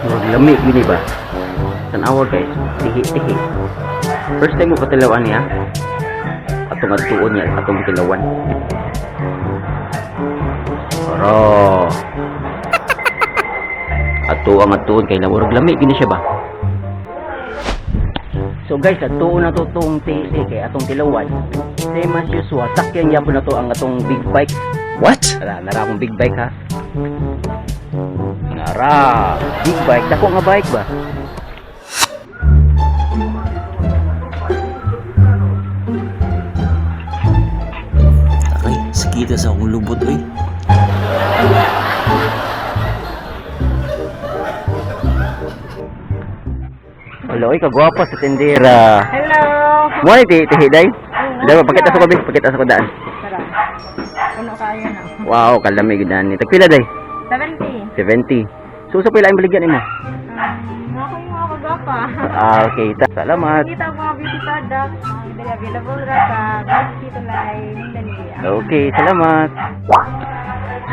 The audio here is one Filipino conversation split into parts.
Lami gini ba? Tanawa guys, tihi-tihi. First time mo katilawan niya. Atong atuon niya, atong tilawan. Pero ato ang atuon kay murag lami gini siya ba? So guys, atuon na to tong tihi kay atong tilawan. Same as usual, sakyan gyapon na to ang atong big bike. What? Nara akong big bike ha. Nara, big bike, dako nga bike ba? Ay, sakita sa akong lubot, oy. Hello, kagwapa sa tindera. Hello! Mo ni tihi day? Daw pakita sa kabi, pakita sa kadaan. Tara. Ano kaya na? Wow, kalami gid ani. Tagpila day? 70. 70. So sa pila ang baligyan nimo? Ako yung mga kagapa. Okay, salamat. Kita ang mga beauty products. Dili available ra ka. Gusto tulay. Dali. Okay, salamat.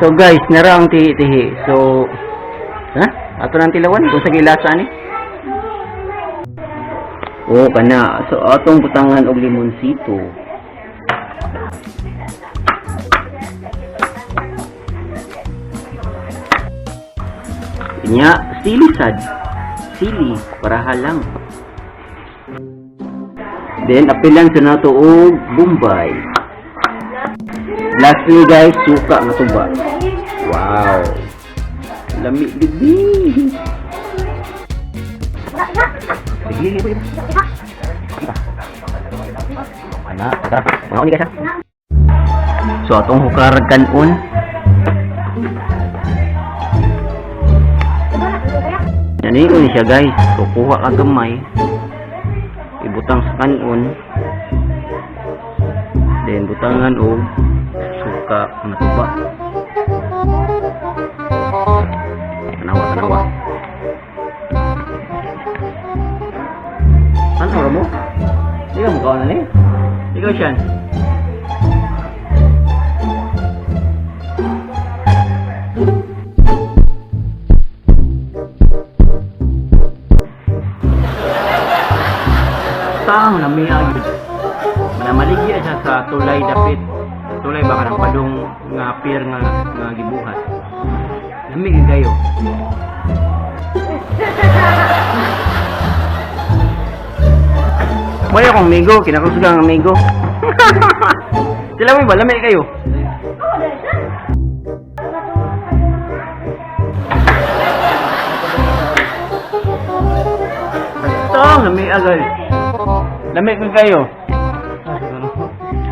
So guys, nara ang tihi-tihi. So ato nang tilawan kung sa gilasa ni. Oh, kana. So atong butangan og limonsito. Nya, sili sad. Sili para halang. Then apilan sa nato og Bombay. Lastly guys, suka nga tuba. Wow. Lami bibi. Sige, ibu. Ana, tara. Mga guys ha. So atong hukarag kanon. Yan ni siya guys. So kuha ka gamay. Ibutang sa kanon. Then butangan og suka nga tuba. Tanawa. Ano mo? Ikaw mo kawan na ni? Ikaw siyan. Tang namiyag. Manamaligya siya sa tulay dapit. Tulay baka ng padong nga pier nga gibuhat. Lamig kayo. May akong amigo, kinakausga ang amigo. Sila mo ba? Lamig kayo. Tong, lamig agad. Lamig kayo.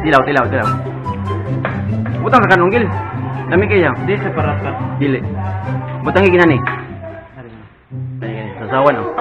Tilaw. Butang sa kanunggil. Lamig kayo. Di separat ka. Dili. Butang giginani. Sasawan oh.